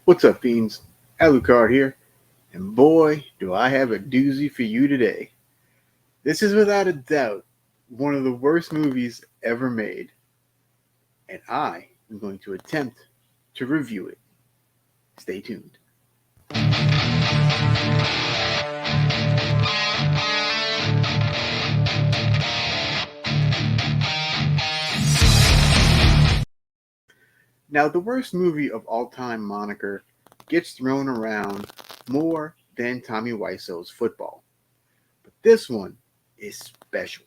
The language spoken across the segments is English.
What's up, fiends? Alucard here, and boy, do I have a doozy for you today. This is without a doubt one of the worst movies ever made, and I am going to attempt to review it. Stay tuned. Now, the worst movie of all time moniker gets thrown around more than Tommy Wiseau's Football, but this one is special.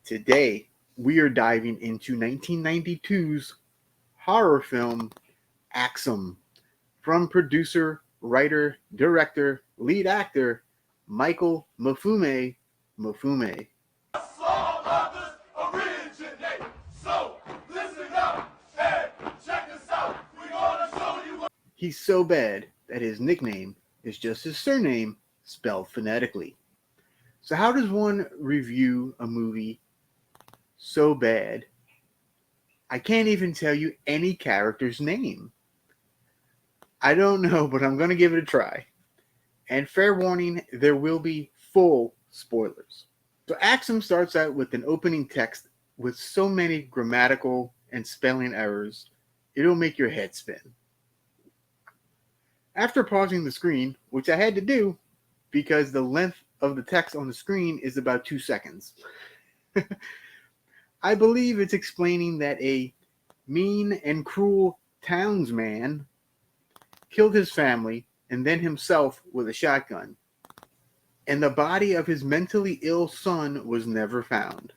Today, we are diving into 1992's horror film Axum from producer, writer, director, lead actor Michael Mifune. He's so bad that his nickname is just his surname spelled phonetically. So, how does one review a movie so bad? I can't even tell you any character's name. I don't know, but I'm going to give it a try. And fair warning, there will be full spoilers. So, Axum starts out with an opening text with so many grammatical and spelling errors, it'll make your head spin. After pausing the screen, which I had to do because the length of the text on the screen is about 2 seconds, I believe it's explaining that a mean and cruel townsman killed his family and then himself with a shotgun, and the body of his mentally ill son was never found.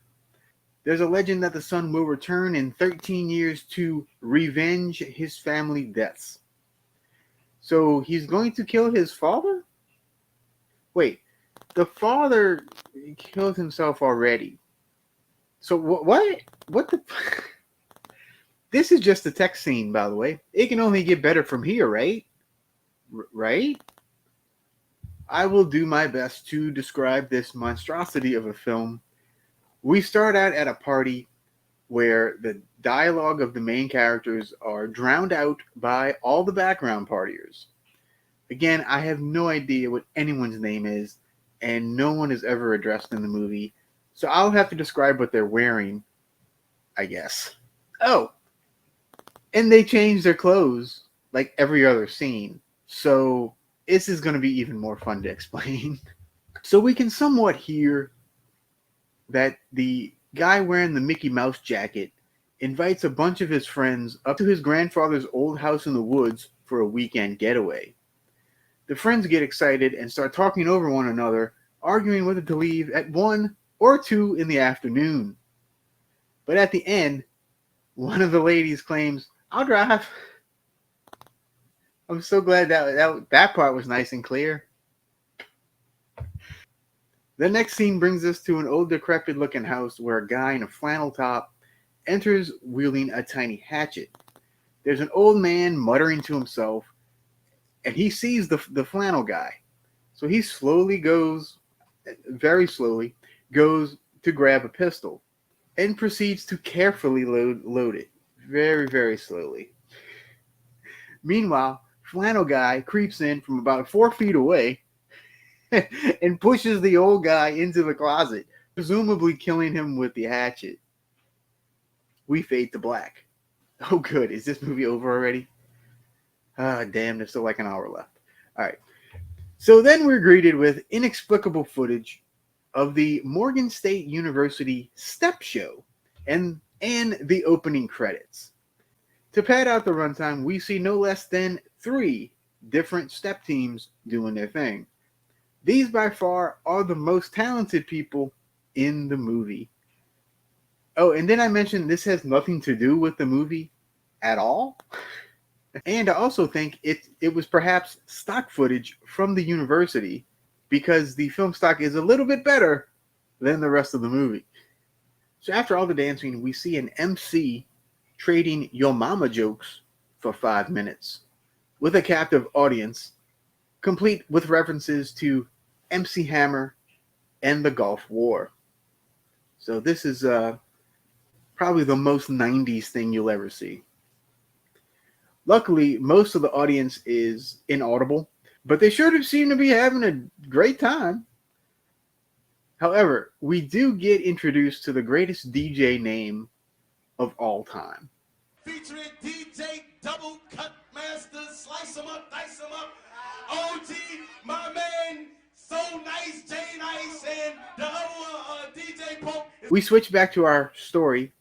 There's a legend that the son will return in 13 years to revenge his family deaths. So he's going to kill his father? Wait, the father killed himself already. So what? What the? This is just a text scene, by the way. It can only get better from here, right? Right? I will do my best to describe this monstrosity of a film. We start out at a party where the dialogue of the main characters are drowned out by all the background partiers. Again, I have no idea what anyone's name is, and no one is ever addressed in the movie, so I'll have to describe what they're wearing, I guess. Oh, and they change their clothes like every other scene, so this is going to be even more fun to explain. So we can somewhat hear that the guy wearing the Mickey Mouse jacket invites a bunch of his friends up to his grandfather's old house in the woods for a weekend getaway. The friends get excited and start talking over one another, arguing whether to leave at 1 or 2 in the afternoon. But at the end, one of the ladies claims, "I'll drive." I'm so glad that part was nice and clear. The next scene brings us to an old decrepit looking house where a guy in a flannel top enters wielding a tiny hatchet. There's an old man muttering to himself, and he sees the flannel guy. So he very slowly, goes to grab a pistol and proceeds to carefully load it. Very, very slowly. Meanwhile, flannel guy creeps in from about 4 feet away and pushes the old guy into the closet, presumably killing him with the hatchet. We fade to black. Oh, good. Is this movie over already? Ah, damn, there's still like an hour left. All right. So then we're greeted with inexplicable footage of the Morgan State University step show and the opening credits. To pad out the runtime, we see no less than 3 different step teams doing their thing. These by far are the most talented people in the movie. Oh, and then I mentioned this has nothing to do with the movie at all. And I also think it was perhaps stock footage from the university because the film stock is a little bit better than the rest of the movie. So after all the dancing, we see an MC trading Yo Mama jokes for 5 minutes with a captive audience, complete with references to MC Hammer and the Gulf War. So this is probably the most 90s thing you'll ever see. Luckily, most of the audience is inaudible, but they sure do seem to be having a great time. However, we do get introduced to the greatest DJ name of all time. Featuring DJ Double Cut Master, Slice 'em up, Dice 'em up, OG, my man, So Nice, J Nice, and the other DJ Pope. We switch back to our story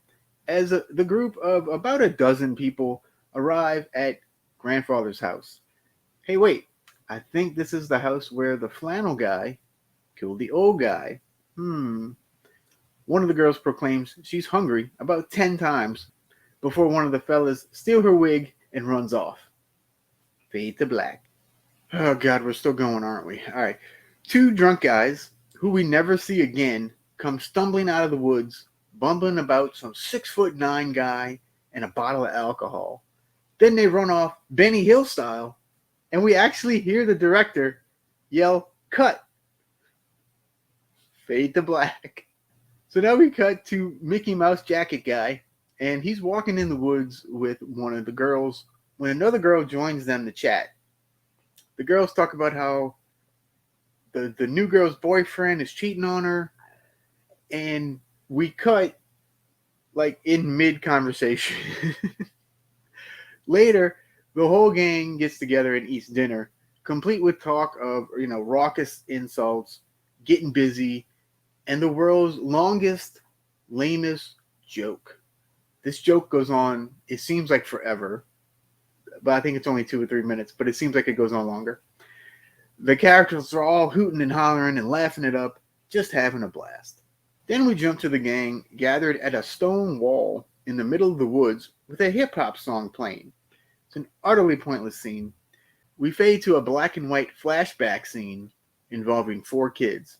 as the group of about a dozen people arrive at grandfather's house. Hey, wait, I think this is the house where the flannel guy killed the old guy. One of the girls proclaims she's hungry about 10 times before one of the fellas steal her wig and runs off. Fade to black. Oh God, we're still going, aren't we? All right. Two drunk guys who we never see again come stumbling out of the woods, bumbling about some 6'9" guy and a bottle of alcohol. Then they run off Benny Hill style, and we actually hear the director yell, "Cut!" Fade to black. So now we cut to Mickey Mouse jacket guy, and he's walking in the woods with one of the girls when another girl joins them to chat. The girls talk about how the new girl's boyfriend is cheating on her, and we cut like in mid-conversation. Later, the whole gang gets together and eats dinner, complete with talk of, raucous insults, getting busy, and the world's longest, lamest joke. This joke goes on, it seems like forever, but I think it's only 2 or 3 minutes, but it seems like it goes on longer. The characters are all hooting and hollering and laughing it up, just having a blast. Then we jump to the gang gathered at a stone wall in the middle of the woods with a hip-hop song playing. It's an utterly pointless scene. We fade to a black and white flashback scene involving 4 kids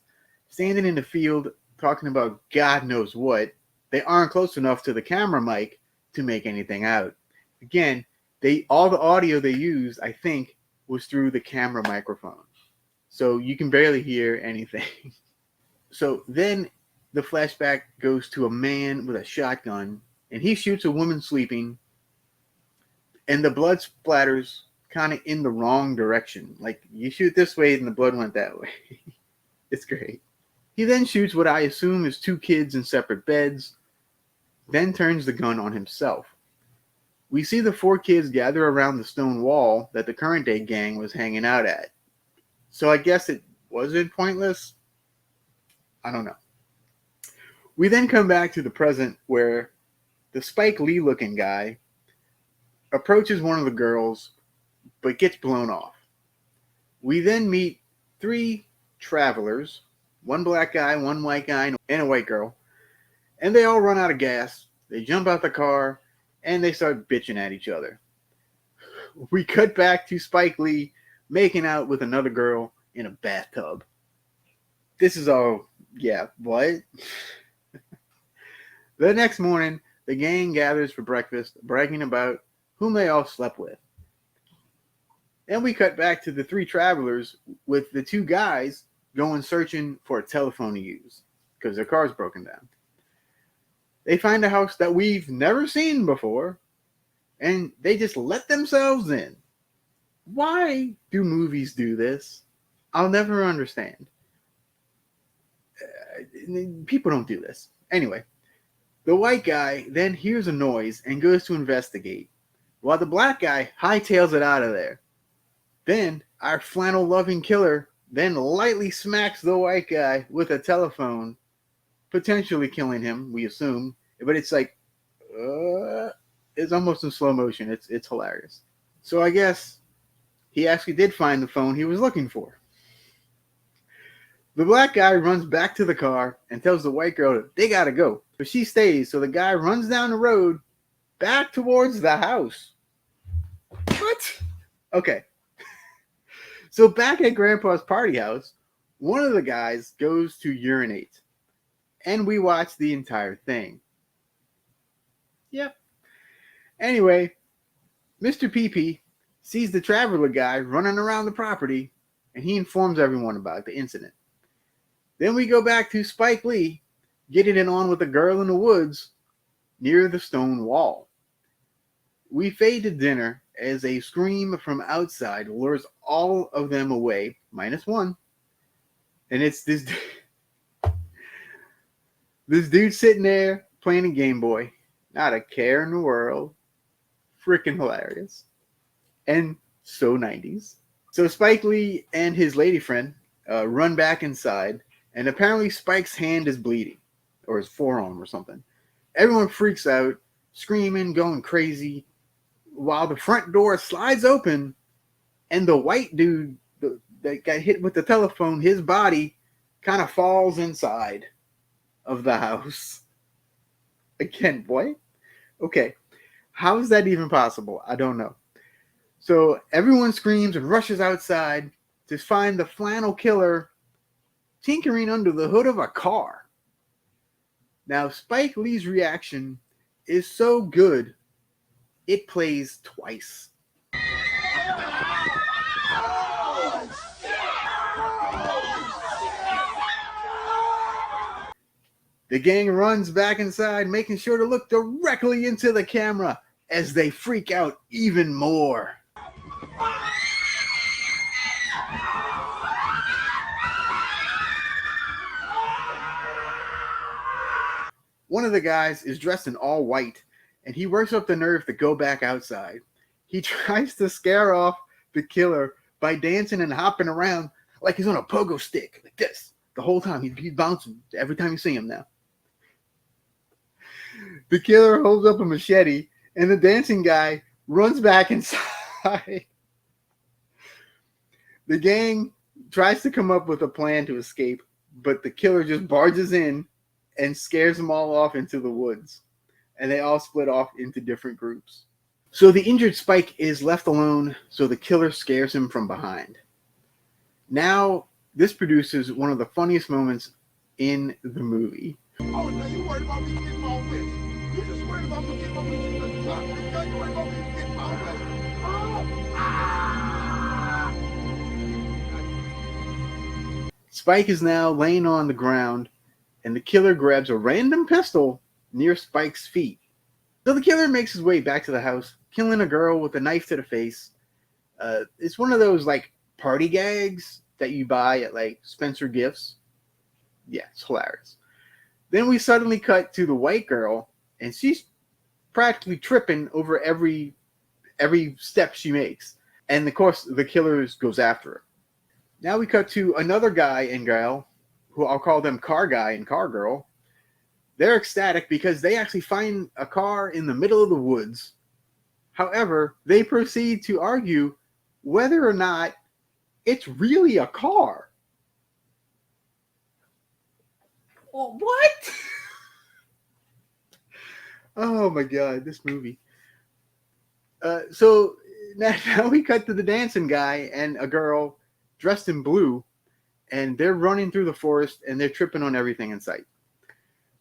standing in the field talking about God knows what. They aren't close enough to the camera mic to make anything out. Again, all the audio they used, I think, was through the camera microphone. So you can barely hear anything. So then the flashback goes to a man with a shotgun, and he shoots a woman sleeping, and the blood splatters kind of in the wrong direction. Like, you shoot this way, and the blood went that way. It's great. He then shoots what I assume is 2 kids in separate beds, then turns the gun on himself. We see the 4 kids gather around the stone wall that the current day gang was hanging out at. So I guess it wasn't pointless? I don't know. We then come back to the present where the Spike Lee looking guy approaches one of the girls but gets blown off. We then meet 3 travelers, 1 black guy, 1 white guy, and a white girl. And they all run out of gas. They jump out the car and they start bitching at each other. We cut back to Spike Lee making out with another girl in a bathtub. This is all, yeah, what? The next morning, the gang gathers for breakfast, bragging about whom they all slept with. Then we cut back to the 3 travelers with the 2 guys going searching for a telephone to use because their car's broken down. They find a house that we've never seen before, and they just let themselves in. Why do movies do this? I'll never understand. People don't do this. Anyway, the white guy then hears a noise and goes to investigate, while the black guy hightails it out of there. Then our flannel-loving killer then lightly smacks the white guy with a telephone, potentially killing him, we assume. But it's like, it's almost in slow motion. It's hilarious. So I guess he actually did find the phone he was looking for. The black guy runs back to the car and tells the white girl they gotta go. But she stays, so the guy runs down the road back towards the house. What? Okay. So back at Grandpa's party house, one of the guys goes to urinate. And we watch the entire thing. Yep. Anyway, Mr. PP sees the traveler guy running around the property, and he informs everyone about the incident. Then we go back to Spike Lee getting it on with a girl in the woods near the stone wall. We fade to dinner as a scream from outside lures all of them away, minus one. And it's this this dude sitting there playing a Game Boy. Not a care in the world. Freaking hilarious. And so 90s. So Spike Lee and his lady friend run back inside, and apparently Spike's hand is bleeding, or his forearm or something. Everyone freaks out, screaming, going crazy, while the front door slides open, and the white dude that got hit with the telephone, his body kind of falls inside of the house. Again, what? Okay. How is that even possible? I don't know. So everyone screams and rushes outside to find the flannel killer tinkering under the hood of a car. Now, Spike Lee's reaction is so good, it plays twice. The gang runs back inside, making sure to look directly into the camera as they freak out even more. One of the guys is dressed in all white, and he works up the nerve to go back outside. He tries to scare off the killer by dancing and hopping around like he's on a pogo stick, like this, the whole time. He's bouncing every time you see him now. The killer holds up a machete, and the dancing guy runs back inside. The gang tries to come up with a plan to escape, but the killer just barges in and scares them all off into the woods. And they all split off into different groups. So the injured Spike is left alone, so the killer scares him from behind. Now, this produces one of the funniest moments in the movie. Oh, now you worried about me getting my wish. You just worried about me getting my wish in the truck. You worried about me getting my wish. Oh, ah! Spike is now laying on the ground, and the killer grabs a random pistol near Spike's feet. So the killer makes his way back to the house, killing a girl with a knife to the face. It's one of those like party gags that you buy at like Spencer Gifts. Yeah, it's hilarious. Then we suddenly cut to the white girl, and she's practically tripping over every step she makes. And of course, the killer goes after her. Now we cut to another guy and girl, who I'll call them car guy and car girl. They're ecstatic because they actually find a car in the middle of the woods. However, they proceed to argue whether or not it's really a car. Well, what? Oh my God, this movie. So now we cut to the dancing guy and a girl dressed in blue, and they're running through the forest and they're tripping on everything in sight.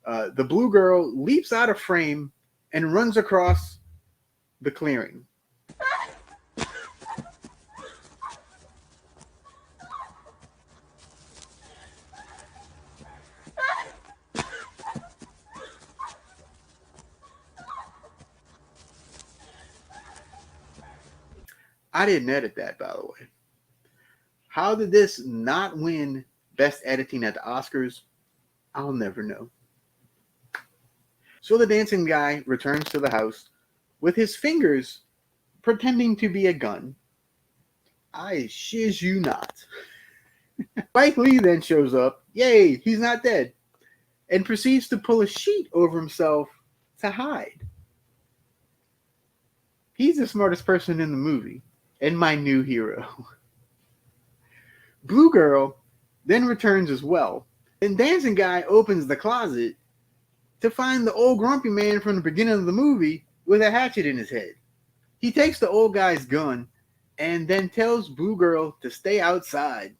The blue girl leaps out of frame and runs across the clearing. I didn't edit that, by the way. How did this not win Best Editing at the Oscars? I'll never know. So the dancing guy returns to the house with his fingers pretending to be a gun. I shiz you not. Spike Lee then shows up. Yay, he's not dead. And proceeds to pull a sheet over himself to hide. He's the smartest person in the movie. And my new hero. Blue girl then returns as well. And dancing guy opens the closet to find the old grumpy man from the beginning of the movie with a hatchet in his head. He takes the old guy's gun and then tells Blue girl to stay outside.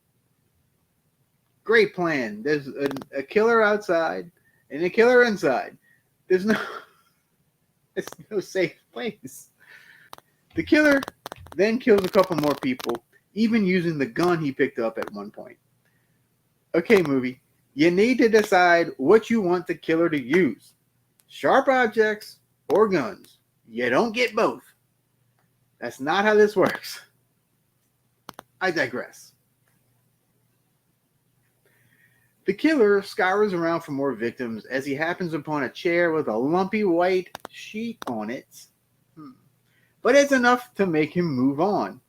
Great plan. There's a killer outside and a killer inside. There's no safe place. The killer then kills a couple more people, even using the gun he picked up at one point. Okay, movie. You need to decide what you want the killer to use. Sharp objects or guns. You don't get both. That's not how this works. I digress. The killer scours around for more victims as he happens upon a chair with a lumpy white sheet on it. But it's enough to make him move on.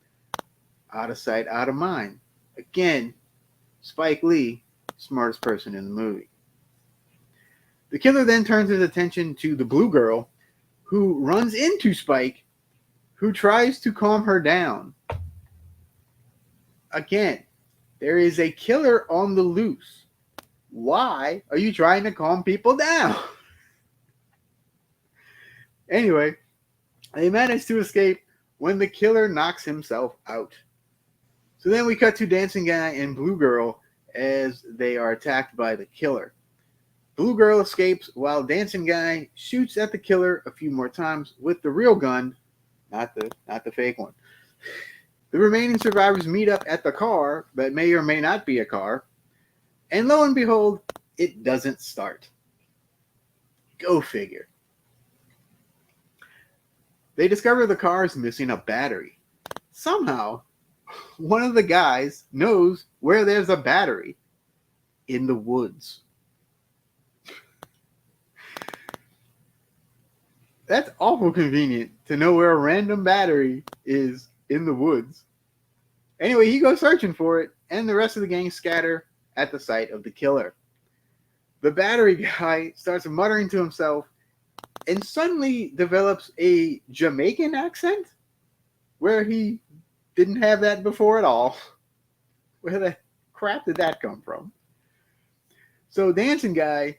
Out of sight, out of mind. Again, Spike Lee, smartest person in the movie. The killer then turns his attention to the blue girl, who runs into Spike, who tries to calm her down. Again, there is a killer on the loose. Why are you trying to calm people down? Anyway, they manage to escape when the killer knocks himself out. So then we cut to Dancing Guy and Blue Girl as they are attacked by the killer. Blue Girl escapes while Dancing Guy shoots at the killer a few more times with the real gun, not the fake one. The remaining survivors meet up at the car that may or may not be a car, and lo and behold, it doesn't start. Go figure. They discover the car is missing a battery. Somehow, one of the guys knows where there's a battery in the woods. That's awful convenient to know where a random battery is in the woods. Anyway, he goes searching for it, and the rest of the gang scatter at the sight of the killer. The battery guy starts muttering to himself and suddenly develops a Jamaican accent where he didn't have that before at all. Where the crap did that come from? So Dancing Guy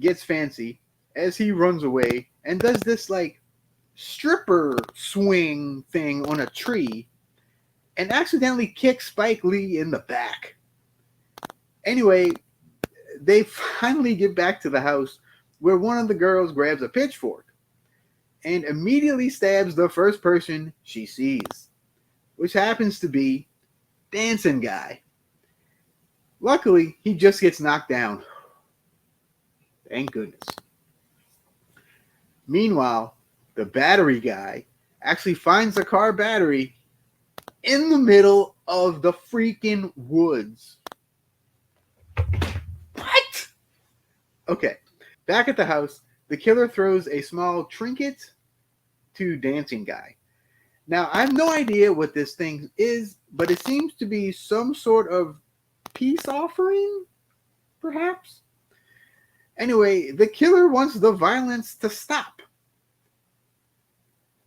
gets fancy as he runs away and does this like stripper swing thing on a tree and accidentally kicks Spike Lee in the back. Anyway, they finally get back to the house where one of the girls grabs a pitchfork and immediately stabs the first person she sees, which happens to be Dancing Guy. Luckily, he just gets knocked down. Thank goodness. Meanwhile, the battery guy actually finds the car battery in the middle of the freaking woods. What? Okay. Back at the house, the killer throws a small trinket to Dancing Guy. Now, I have no idea what this thing is, but it seems to be some sort of peace offering, perhaps? Anyway, the killer wants the violence to stop.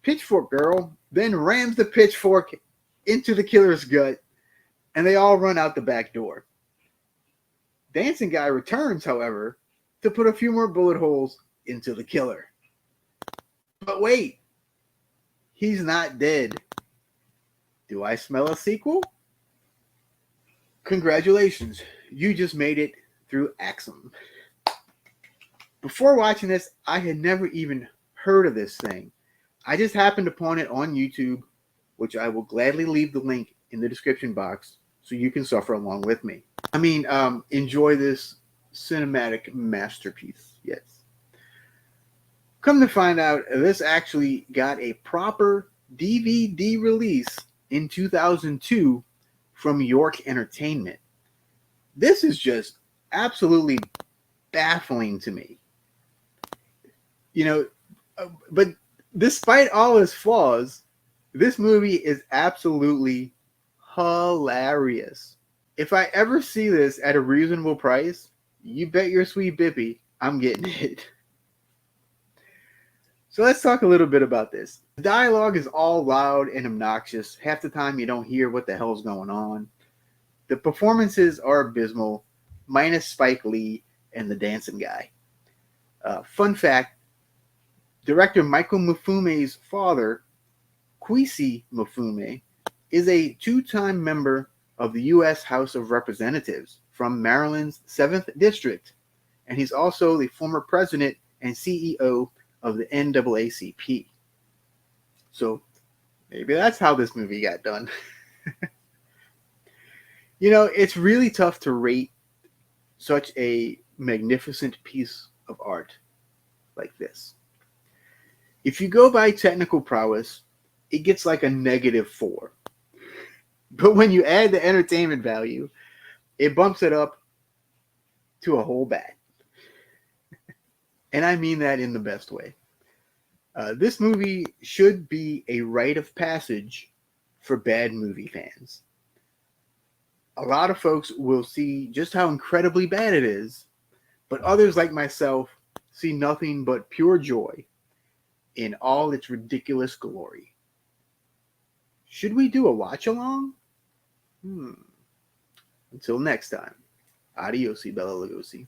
Pitchfork Girl then rams the pitchfork into the killer's gut, and they all run out the back door. Dancing Guy returns, however, to put a few more bullet holes into the killer. But wait, he's not dead. Do I smell a sequel? Congratulations, you just made it through Axum. Before watching this, I had never even heard of this thing. I just happened upon it on YouTube, which I will gladly leave the link in the description box so you can suffer along with me. Enjoy this cinematic masterpiece. Yes. Come to find out, this actually got a proper DVD release in 2002 from York Entertainment. This is just absolutely baffling to me. But despite all its flaws, this movie is absolutely hilarious. If I ever see this at a reasonable price, you bet your sweet bippy I'm getting it. So let's talk a little bit about this. The dialogue is all loud and obnoxious. Half the time you don't hear what the hell's going on. The performances are abysmal, minus Spike Lee and the Dancing Guy. Fun fact, director Michael Mifume's father, Kwesi Mifume, is a two-time member of the U.S. House of Representatives from Maryland's 7th District, and he's also the former president and CEO of the NAACP. So maybe that's how this movie got done. It's really tough to rate such a magnificent piece of art like this. If you go by technical prowess, it gets like a -4. But when you add the entertainment value, it bumps it up to a whole bat. And I mean that in the best way. This movie should be a rite of passage for bad movie fans. A lot of folks will see just how incredibly bad it is, but others like myself see nothing but pure joy in all its ridiculous glory. Should we do a watch along? Until next time, adios, Bella Lugosi.